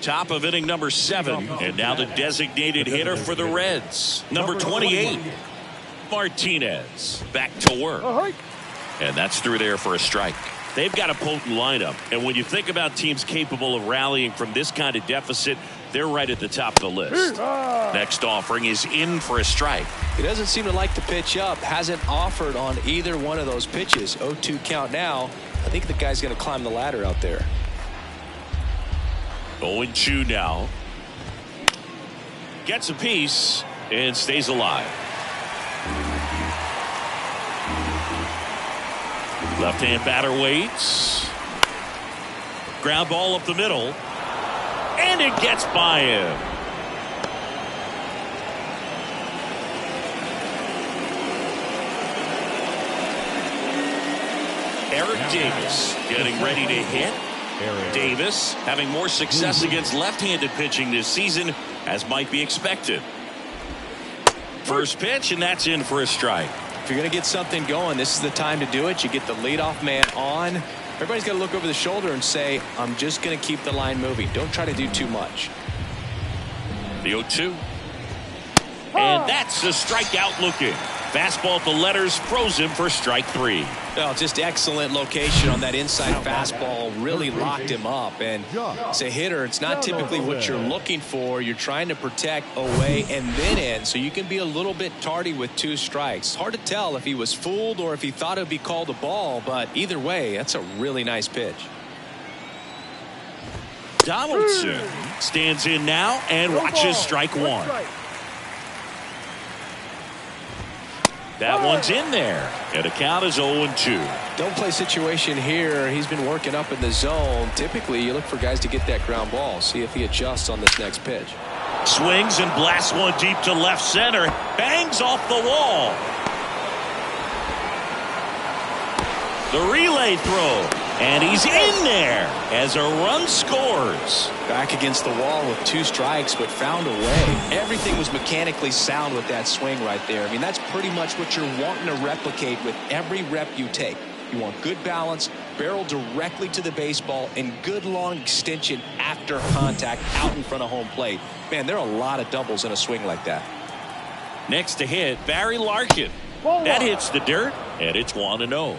Top of inning number 7, and now the designated hitter for the Reds, number 28, Martinez. Back to work, and that's through there for a strike. They've got a potent lineup, and when you think about teams capable of rallying from this kind of deficit, they're right at the top of the list. Next offering is in for a strike. He doesn't seem to like to pitch up. Hasn't offered on either one of those pitches. 0-2 count now. I think the guy's going to climb the ladder out there. 0-2 now. Gets a piece and stays alive. Left-hand batter waits. Ground ball up the middle. And it gets by him. Eric Davis getting ready to hit. Davis having more success against left-handed pitching this season, as might be expected. First pitch, and that's in for a strike. If you're going to get something going, this is the time to do it. You get the leadoff man on. Everybody's got to look over the shoulder and say, I'm just going to keep the line moving. Don't try to do too much. The 0-2. And that's a strikeout looking. Fastball at the letters froze him for strike 3. Well, just excellent location on that inside fastball. Really locked him up. And as a hitter, it's not typically what you're looking for. You're trying to protect away and then in, so you can be a little bit tardy with 2 strikes. It's hard to tell if he was fooled or if he thought it would be called a ball, but either way, that's a really nice pitch. Donaldson stands in now and watches strike 1. That one's in there, and the count is 0-2. Don't play situation here. He's been working up in the zone. Typically, you look for guys to get that ground ball. See if he adjusts on this next pitch. Swings and blasts one deep to left center. Bangs off the wall. The relay throw, and he's in there as a run scores. Back against the wall with 2 strikes, but found a way. Everything was mechanically sound with that swing right there. I mean, that's pretty much what you're wanting to replicate with every rep you take. You want good balance, barrel directly to the baseball, and good long extension after contact out in front of home plate. Man, there are a lot of doubles in a swing like that. Next to hit, Barry Larkin. That hits the dirt, and it's 1-0.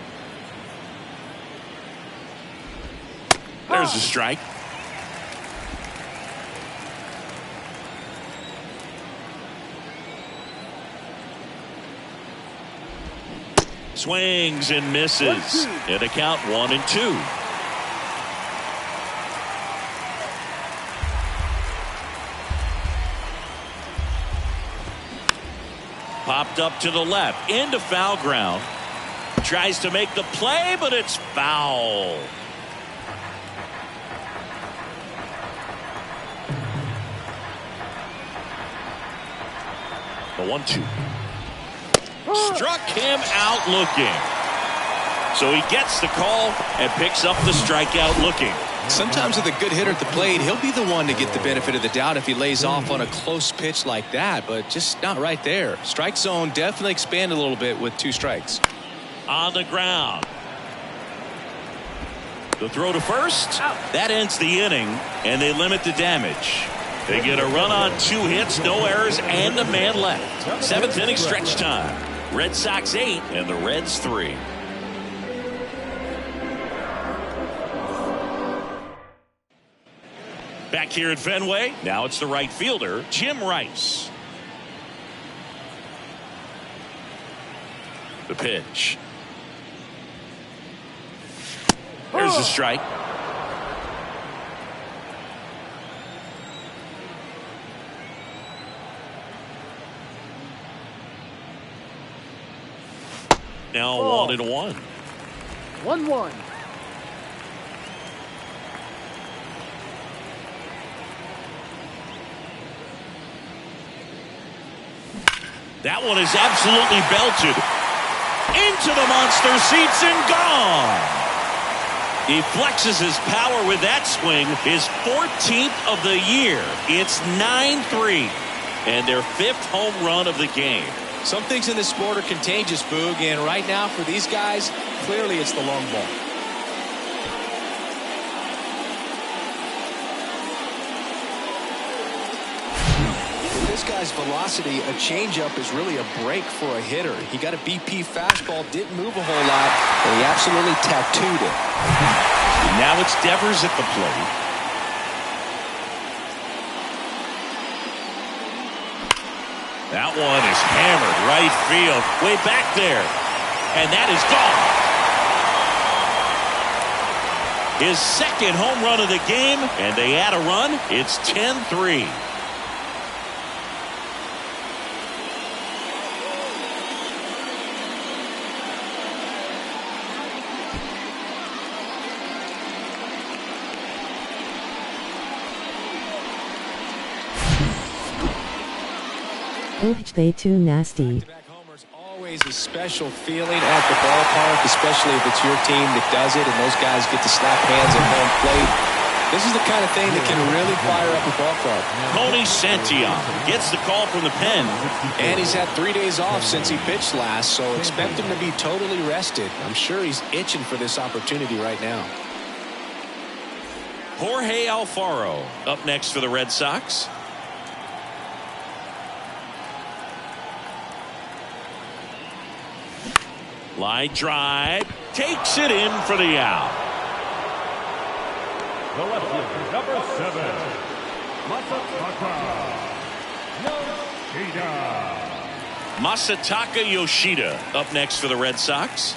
There's a strike. Swings and misses. In the count 1-2. Popped up to the left into foul ground. Tries to make the play, but it's foul. The 1-2. Struck him out looking. So he gets the call and picks up the strikeout looking. Sometimes with a good hitter at the plate, he'll be the one to get the benefit of the doubt if he lays off on a close pitch like that, but just not right there. Strike zone definitely expanded a little bit with 2 strikes. On the ground. The throw to first. That ends the inning, and they limit the damage. They get a run on 2 hits, no errors, and a man left. 7th inning stretch time. Red Sox 8 and the Reds 3. Back here at Fenway, now it's the right fielder, Jim Rice. The pitch. There's the strike. Now 1-1. 1-1. That one is absolutely belted into the monster seats and gone. He flexes his power with that swing, his 14th of the year. It's 9-3 and their 5th home run of the game. Some things in this sport are contagious, Boog, and right now for these guys, clearly it's the long ball. With this guy's velocity, a changeup is really a break for a hitter. He got a BP fastball, didn't move a whole lot, and he absolutely tattooed it. Now it's Devers at the plate. That one is hammered right field, way back there, and that is gone. His 2nd home run of the game, and they add a run. It's 10-3. They too nasty. Back-to-back homers, always a special feeling at the ballpark, especially if it's your team that does it and those guys get to slap hands at home plate. This is the kind of thing that can really fire up a ball club. Tony Santillan gets the call from the pen. And he's had 3 days off since he pitched last, so expect him to be totally rested. I'm sure he's itching for this opportunity right now. Jorge Alfaro up next for the Red Sox. Line drive, takes it in for the out. The lefty, number 7, Masataka Yoshida up next for the Red Sox.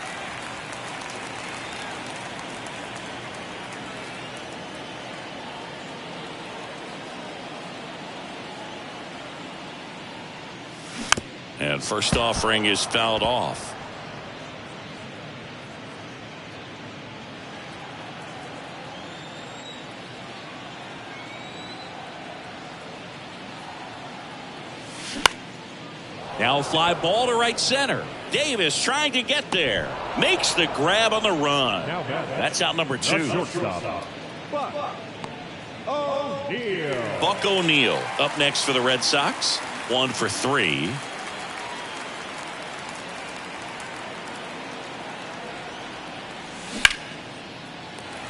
And first offering is fouled off. Now fly ball to right center. Davis trying to get there. Makes the grab on the run. That's out number 2. Buck O'Neil up next for the Red Sox. 1 for 3.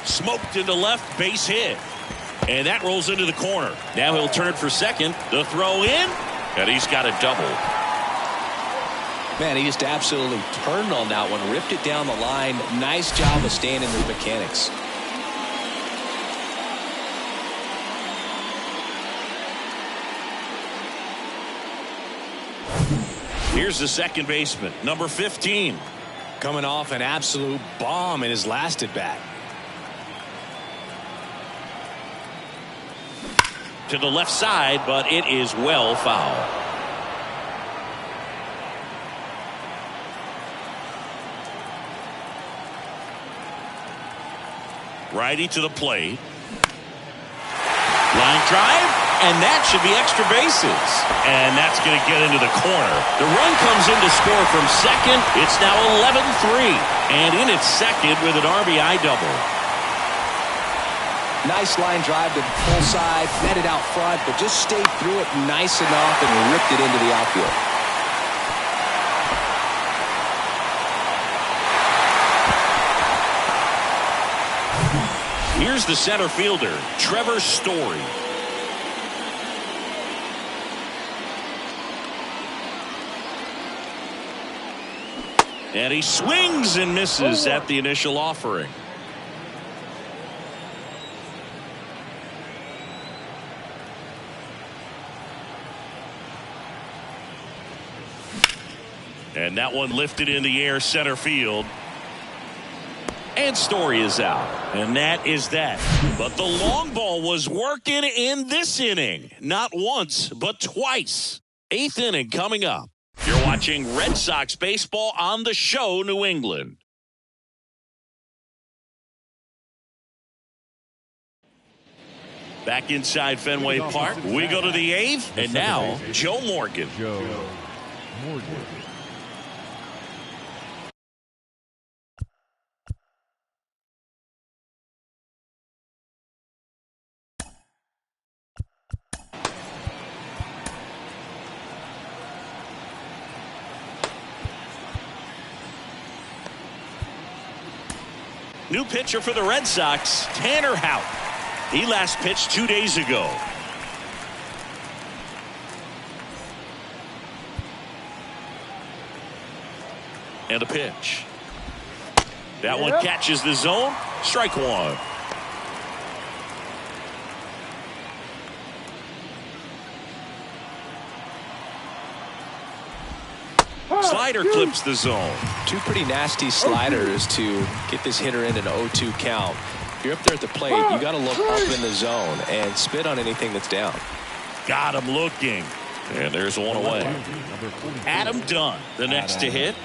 Smoked into left, base hit. And that rolls into the corner. Now he'll turn it for second. The throw in, and he's got a double. Man, he just absolutely turned on that one, ripped it down the line. Nice job of staying in the mechanics. Here's the second baseman, number 15. Coming off an absolute bomb in his last at bat. To the left side, but it is well foul. Righty to the plate. Line drive, and that should be extra bases. And that's going to get into the corner. The run comes in to score from second. It's now 11-3. And in its second with an RBI double. Nice line drive to the full side, netted out front, but just stayed through it nice enough and ripped it into the outfield. Here's the center fielder, Trevor Story. And he swings and misses at the initial offering. And that one lifted in the air center field. And Story is out. And that is that. But the long ball was working in this inning. Not once, but twice. 8th inning coming up. You're watching Red Sox baseball on the show, New England. Back inside Fenway Park. We go to the 8th. And now, Joe Morgan. New pitcher for the Red Sox, Tanner Houck. He last pitched 2 days ago. And a pitch. That one catches the zone. Strike one. Slider clips the zone. Two pretty nasty sliders to get this hitter in an 0-2 count. If you're up there at the plate, you got to look up in the zone and spit on anything that's down. Got him looking. And there's one away. Adam Dunn, the next to hit.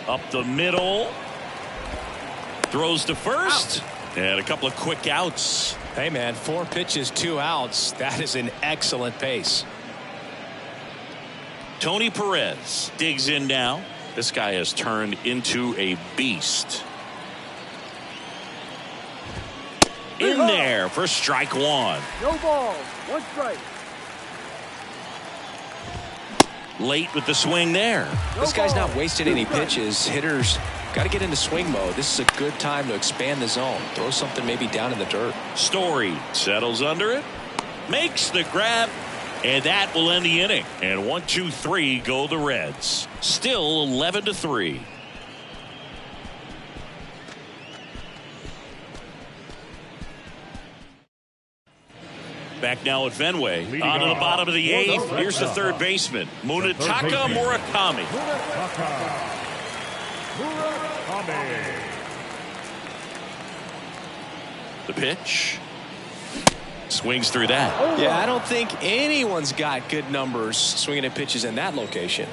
Up the middle. Throws to first. And a couple of quick outs. Hey, man, 4 pitches, 2 outs. That is an excellent pace. Tony Perez digs in now. This guy has turned into a beast. In there for strike 1. No ball. 1 strike. Late with the swing there. This guy's not wasting any pitches. Hitters got to get into swing mode. This is a good time to expand the zone. Throw something maybe down in the dirt. Story settles under it. Makes the grab. And that will end the inning. And 1, 2, 3 go the Reds. Still 11-3. Back now at Fenway. On to the bottom of the 8th. Here's the third baseman, Munetaka Murakami. The pitch. Swings through that. Yeah, I don't think anyone's got good numbers swinging at pitches in that location.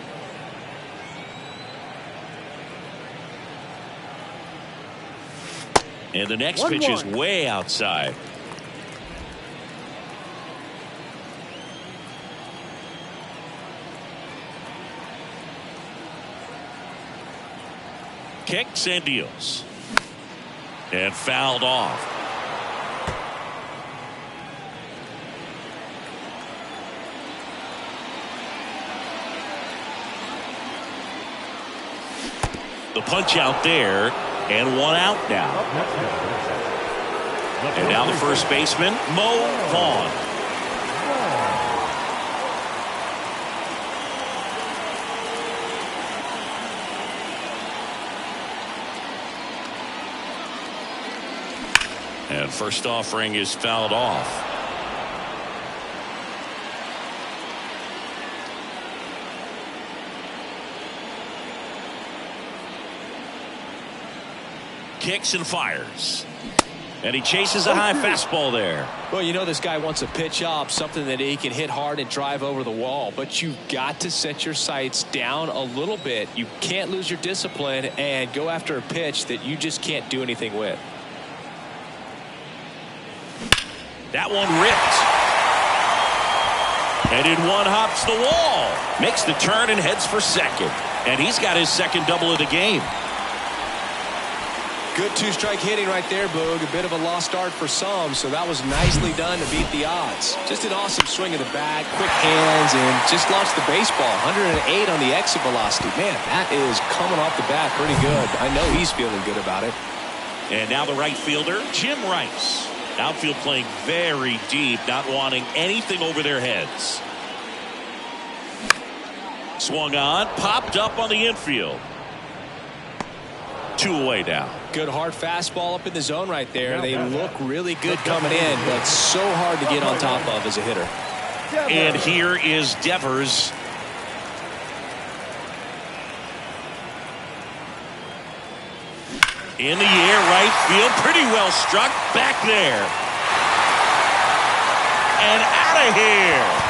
And the next pitch is way outside. Kicks and deals. And fouled off. The punch out there, and 1 out now. And now the first baseman, Mo Vaughn. And first offering is fouled off. Kicks and fires. And he chases a high fastball there. Well, you know this guy wants a pitch up, something that he can hit hard and drive over the wall. But you've got to set your sights down a little bit. You can't lose your discipline and go after a pitch that you just can't do anything with. That one ripped. And in one hops the wall. Makes the turn and heads for second. And he's got his second double of the game. Good 2-strike hitting right there, Boog. A bit of a lost art for some, so that was nicely done to beat the odds. Just an awesome swing of the bat, quick hands, and just launched the baseball. 108 on the exit velocity. Man, that is coming off the bat pretty good. I know he's feeling good about it. And now the right fielder, Jim Rice. Outfield playing very deep, not wanting anything over their heads. Swung on, popped up on the infield. 2 away now. Good hard fastball up in the zone right there. They look really good coming in, but so hard to get on top of as a hitter. And here is Devers. In the air, right field, pretty well struck. Back there. And out of here.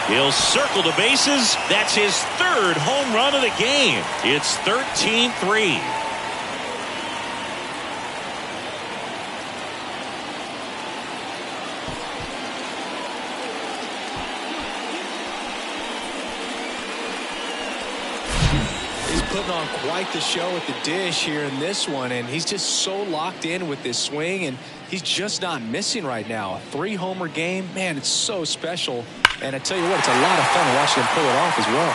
He'll circle the bases. That's his 3rd home run of the game. It's 13-3. Putting on quite the show at the dish here in this one, and he's just so locked in with this swing, and he's just not missing right now. A 3-homer game, man, it's so special, and I tell you what, it's a lot of fun watching him pull it off as well.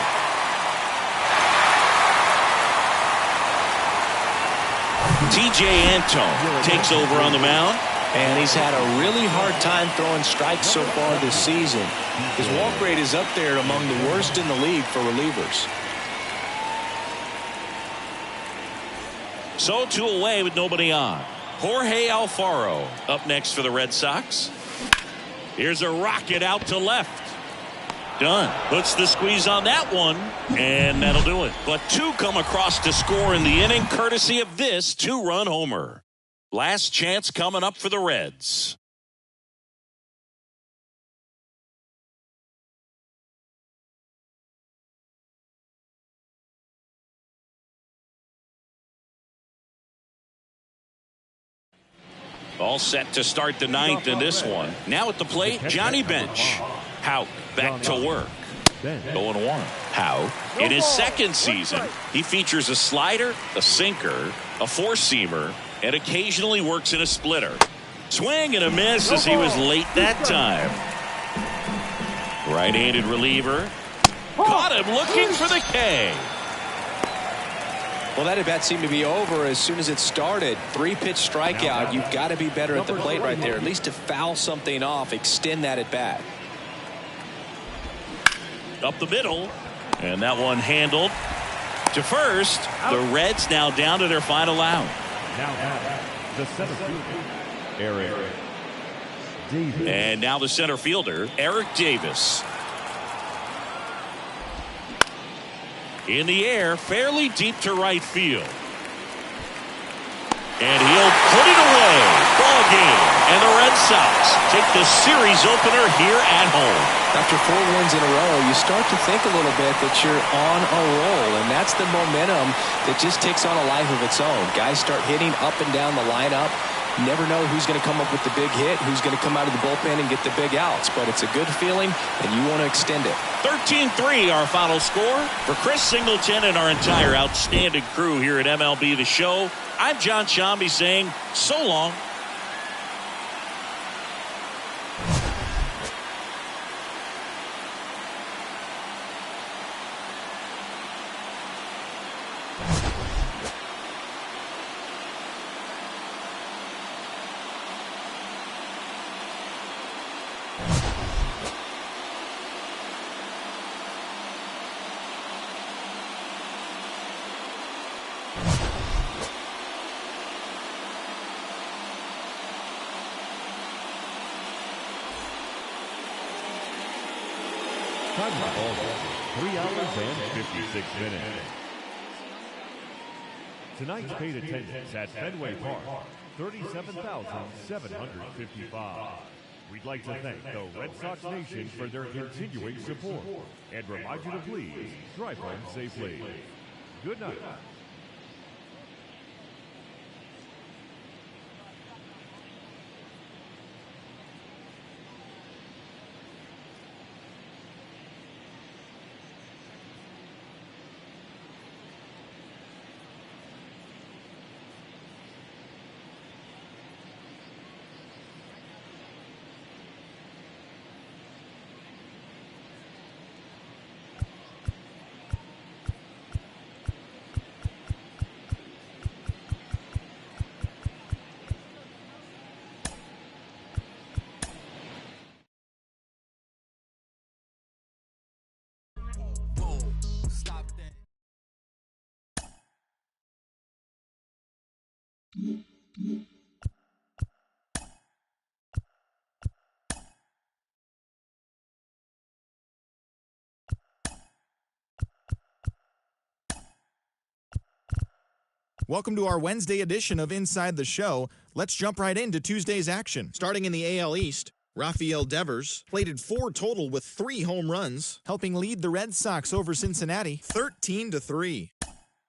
TJ Antone takes over on the mound. And he's had a really hard time throwing strikes so far this season. His walk rate is up there among the worst in the league for relievers. So 2 away with nobody on. Jorge Alfaro up next for the Red Sox. Here's a rocket out to left. Done. Puts the squeeze on that one, and that'll do it. But 2 come across to score in the inning, courtesy of this 2-run homer. Last chance coming up for the Reds. All set to start the ninth in this one. Now at the plate, Johnny Bench. Houck back to work. 0-1. Houck, in his second season, he features a slider, a sinker, a four-seamer, and occasionally works in a splitter. Swing and a miss as he was late that time. Right-handed reliever. Caught him looking for the K. Well, that at bat seemed to be over as soon as it started. 3-pitch strikeout. You've got to be better at the plate right there, at least to foul something off, extend that at bat. Up the middle, and that one handled to first. The Reds now down to their final out. Now the center fielder, Eric Davis. And now the center fielder, Eric Davis. In the air, fairly deep to right field. And he'll put it away. Ball game. And the Red Sox take the series opener here at home. After 4 wins in a row, you start to think a little bit that you're on a roll, and that's the momentum that just takes on a life of its own. Guys start hitting up and down the lineup. You never know who's going to come up with the big hit, who's going to come out of the bullpen and get the big outs, but it's a good feeling, and you want to extend it. 13-3 our final score. For Chris Singleton and our entire outstanding crew here at MLB The Show, I'm John Shambi saying so long. Time of ball game, 3 hours and 56 minutes. Tonight's paid attendance at Fenway Park, 37,755. We'd like to thank the Red Sox Nation for their continuing support and remind you to please drive home safely. Good night. Welcome to our Wednesday edition of Inside the Show. Let's jump right into Tuesday's action. Starting in the AL East, Rafael Devers plated 4 total with 3 home runs, helping lead the Red Sox over Cincinnati 13-3.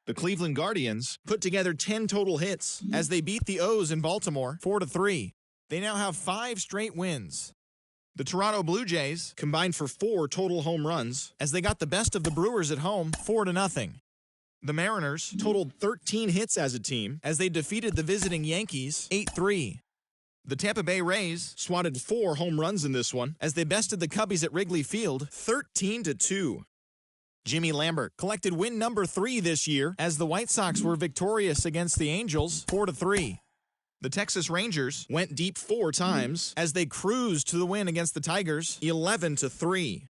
The Cleveland Guardians put together 10 total hits as they beat the O's in Baltimore 4-3. They now have 5 straight wins. The Toronto Blue Jays combined for 4 total home runs as they got the best of the Brewers at home 4-0. The Mariners totaled 13 hits as a team as they defeated the visiting Yankees 8-3. The Tampa Bay Rays swatted 4 home runs in this one as they bested the Cubbies at Wrigley Field 13-2. Jimmy Lambert collected win number 3 this year as the White Sox were victorious against the Angels 4-3. The Texas Rangers went deep 4 times as they cruised to the win against the Tigers 11-3.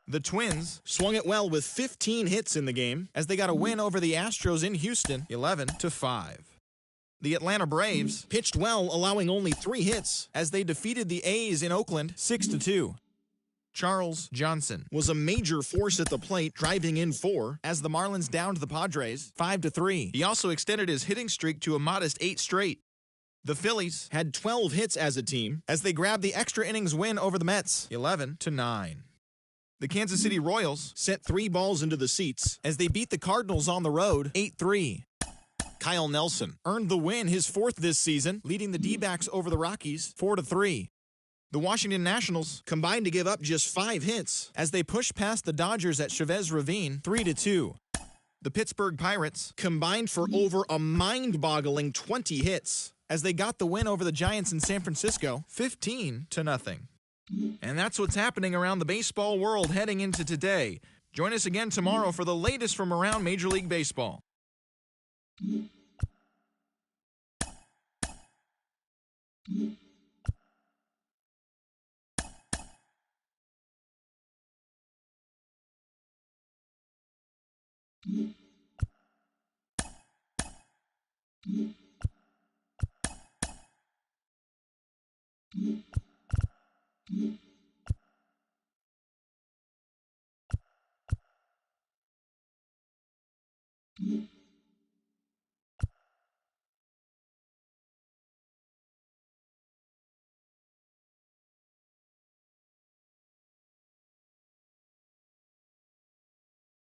The Twins swung it well with 15 hits in the game as they got a win over the Astros in Houston 11-5. The Atlanta Braves pitched well, allowing only 3 hits as they defeated the A's in Oakland 6-2. Charles Johnson was a major force at the plate, driving in 4 as the Marlins downed the Padres 5-3. He also extended his hitting streak to a modest 8 straight. The Phillies had 12 hits as a team as they grabbed the extra innings win over the Mets 11-9. The Kansas City Royals sent 3 balls into the seats as they beat the Cardinals on the road 8-3. Kyle Nelson earned the win, his fourth this season, leading the D-backs over the Rockies 4-3. The Washington Nationals combined to give up just 5 hits as they pushed past the Dodgers at Chavez Ravine 3-2. The Pittsburgh Pirates combined for over a mind-boggling 20 hits as they got the win over the Giants in San Francisco 15-0. And that's what's happening around the baseball world heading into today. Join us again tomorrow for the latest from around Major League Baseball.